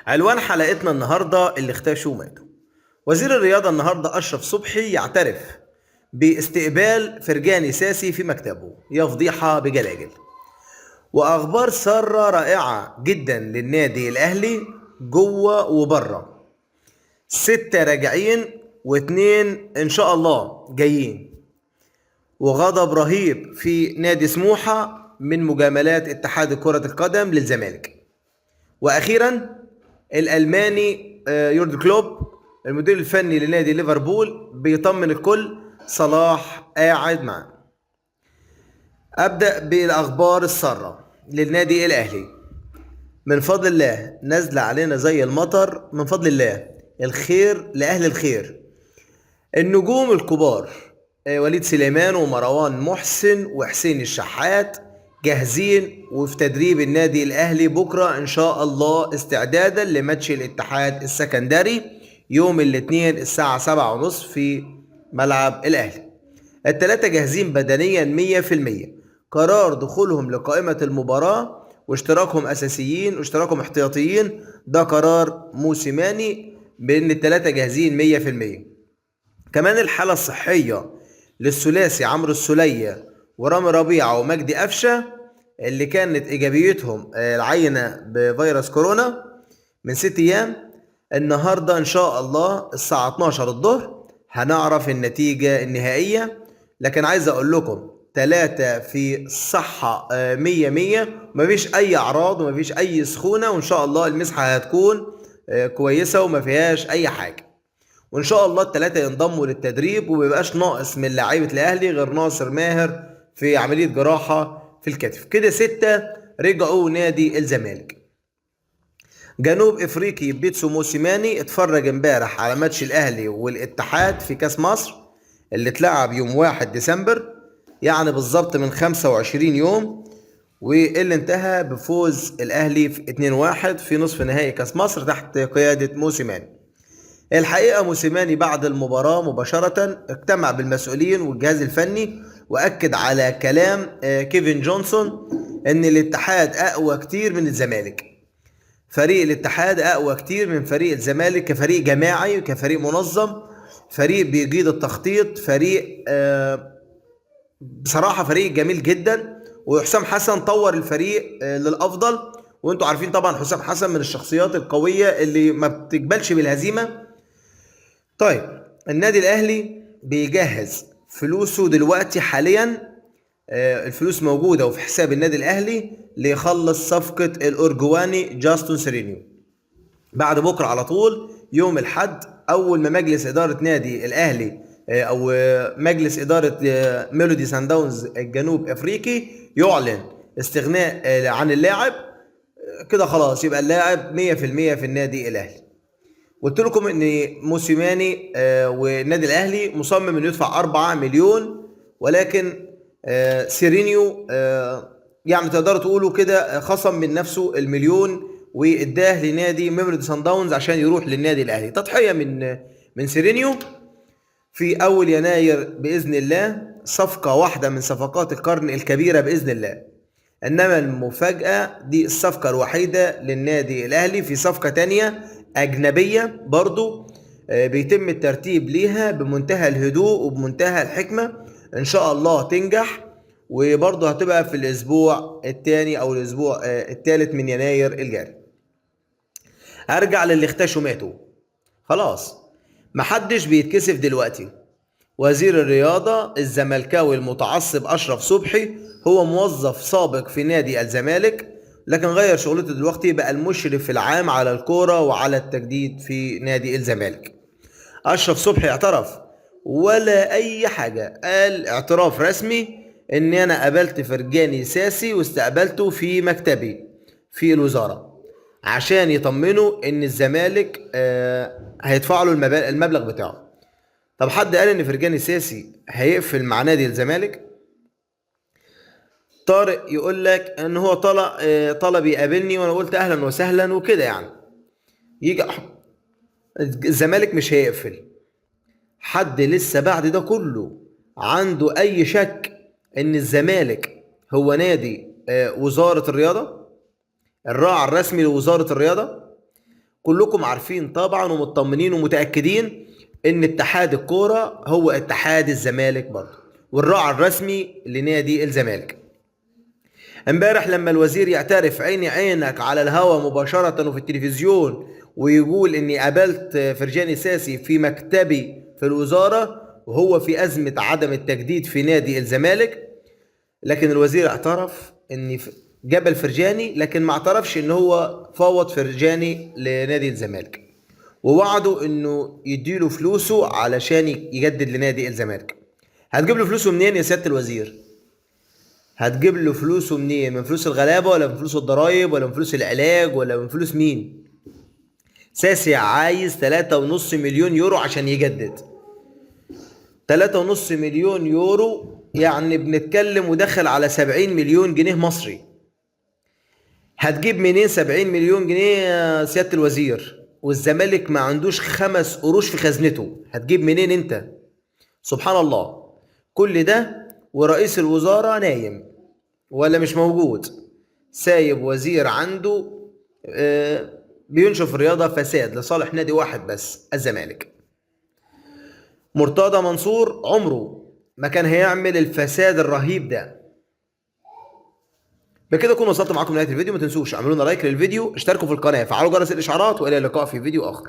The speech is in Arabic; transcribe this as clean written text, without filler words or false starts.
عنوان حلقتنا النهارده اللي اختشوا ماتوا. وزير الرياضة النهارده أشرف صبحي يعترف باستقبال فرجاني ساسي في مكتبه، يا فضيحة بجلاجل. وأخبار سارة رائعة جدا للنادي الأهلي جوه وبره. 6 راجعين و2 إن شاء الله جايين. وغضب رهيب في نادي سموحة من مجاملات اتحاد كرة القدم للزمالك. وأخيرا الألماني يورجن كلوب المدير الفني لنادي ليفربول بيطمن الكل صلاح قاعد معاه. أبدأ بالأخبار السارة للنادي الأهلي. من فضل الله نزل علينا زي المطر، من فضل الله الخير لأهل الخير. النجوم الكبار وليد سليمان ومروان محسن وحسين الشحات جاهزين وفي تدريب النادي الأهلي بكرة إن شاء الله استعدادا لماتش الاتحاد السكندري يوم الاثنين الساعة 7:30 في ملعب الأهلي. الثلاثة جاهزين بدنيا 100%. قرار دخولهم لقائمة المباراة واشتراكهم أساسيين واشتراكهم احتياطيين ده قرار موسيماني بأن الثلاثة جاهزين 100%. كمان الحالة الصحية للثلاثي عمرو السولية ورامي ربيعة ومجدي قفشة اللي كانت إيجابيتهم العينة بفيروس كورونا من 6 أيام، النهاردة إن شاء الله الساعة 12 الظهر هنعرف النتيجة النهائية. لكن عايز أقول لكم 3 في صحة 100، مفيش أي أعراض ومفيش أي سخونة، وإن شاء الله المسحة هتكون كويسة وما فيهاش أي حاجة. وان شاء الله الثلاثه ينضموا للتدريب وميبقاش ناقص من لعيبه الاهلي غير ناصر ماهر في عمليه جراحه في الكتف. كده 6 رجعوا نادي الزمالك. جنوب افريقي بيتسو موسيماني اتفرج امبارح على ماتش الاهلي والاتحاد في كاس مصر اللي اتلعب يوم 1 ديسمبر، يعني بالظبط من 25 يوم، واللي انتهى بفوز الاهلي في 2-1 في نصف نهائي كاس مصر تحت قياده موسيماني. الحقيقة موسيماني بعد المباراة مباشرة اجتمع بالمسؤولين والجهاز الفني وأكد على كلام كيفن جونسون أن الاتحاد أقوى كتير من الزمالك. فريق الاتحاد أقوى كتير من فريق الزمالك كفريق جماعي وكفريق منظم، فريق بيجيد التخطيط، فريق بصراحة فريق جميل جدا. وحسام حسن طور الفريق للأفضل، وانتوا عارفين طبعا حسام حسن من الشخصيات القوية اللي ما بتقبلش بالهزيمة. طيب النادي الاهلي بيجهز فلوسه دلوقتي حاليا، الفلوس موجوده وفي حساب النادي الاهلي ليخلص صفقه الارجواني جاستون سيرينيو. بعد بكره على طول يوم الاحد اول ما مجلس اداره نادي الاهلي او مجلس اداره ميلودي سان داونز الجنوب افريقي يعلن استغناء عن اللاعب، كده خلاص يبقى اللاعب 100% في النادي الاهلي. قلت لكم ان موسيماني والنادي الاهلي مصمم انه يدفع 4 مليون، ولكن سيرينيو يعني تقدروا تقولوا كده خصم من نفسه المليون واداه لنادي ميموريدي سان داونز عشان يروح للنادي الاهلي. تضحيه من سيرينيو في اول يناير باذن الله، صفقه واحده من صفقات القرن الكبيره باذن الله. انما المفاجاه دي الصفقه الوحيده للنادي الاهلي. في صفقه تانية أجنبية برضو بيتم الترتيب ليها بمنتهى الهدوء وبمنتهى الحكمة، إن شاء الله تنجح، وبرضو هتبقى في الأسبوع الثاني أو الأسبوع الثالث من يناير الجاري. أرجع للي اختشوا ماتوا. خلاص محدش بيتكسف دلوقتي. وزير الرياضة الزملكاوي المتعصب أشرف صبحي هو موظف سابق في نادي الزمالك، لكن غير شغلته دلوقتي بقى المشرف العام على الكورة وعلى التجديد في نادي الزمالك. أشرف صبحي اعترف ولا أي حاجة، قال اعتراف رسمي إن أنا قابلت فرجاني ساسي واستقبلته في مكتبي في الوزارة عشان يطمنوا إن الزمالك هيدفع له المبلغ بتاعه. طب حد قال إن فرجاني ساسي هيقفل مع نادي الزمالك؟ طارق يقول لك ان هو طلب يقابلني وانا قلت اهلا وسهلا وكده، يعني يجي الزمالك مش هيقفل. حد لسه بعد ده كله عنده اي شك ان الزمالك هو نادي وزارة الرياضة، الراعي الرسمي لوزارة الرياضة؟ كلكم عارفين طبعا ومطمنين ومتأكدين ان اتحاد الكورة هو اتحاد الزمالك برضه، والراعي الرسمي لنادي الزمالك. امبارح لما الوزير يعترف عيني عينك على الهوا مباشرة وفي التلفزيون ويقول اني قابلت فرجاني ساسي في مكتبي في الوزارة وهو في أزمة عدم التجديد في نادي الزمالك، لكن الوزير اعترف ان جبل فرجاني، لكن ما اعترفش ان هو فوض فرجاني لنادي الزمالك، ووعده انه يديله فلوسه علشان يجدد لنادي الزمالك. هتجيب له فلوسه منين يا سيادة الوزير؟ هتجيب له فلوسه منين؟ من فلوس الغلابة ولا من فلوس الضرايب ولا من فلوس العلاج ولا من فلوس مين؟ ساسي عايز 3.5 مليون يورو عشان يجدد. 3.5 مليون يورو يعني بنتكلم ودخل على 70 مليون جنيه مصري. هتجيب منين 70 مليون جنيه يا سيادة الوزير والزمالك ما عندوش 5 قروش في خزنته؟ هتجيب منين انت؟ سبحان الله، كل ده ورئيس الوزارة نايم ولا مش موجود، سايب وزير عنده بينشف الرياضة فساد لصالح نادي واحد بس، الزمالك. مرتضى منصور عمره ما كان هيعمل الفساد الرهيب ده. بكده اكون وصلت معاكم لنهاية الفيديو. ما تنسوش اعملوا لنا لايك للفيديو، اشتركوا في القناة، فعلوا جرس الاشعارات، والى اللقاء في فيديو اخر.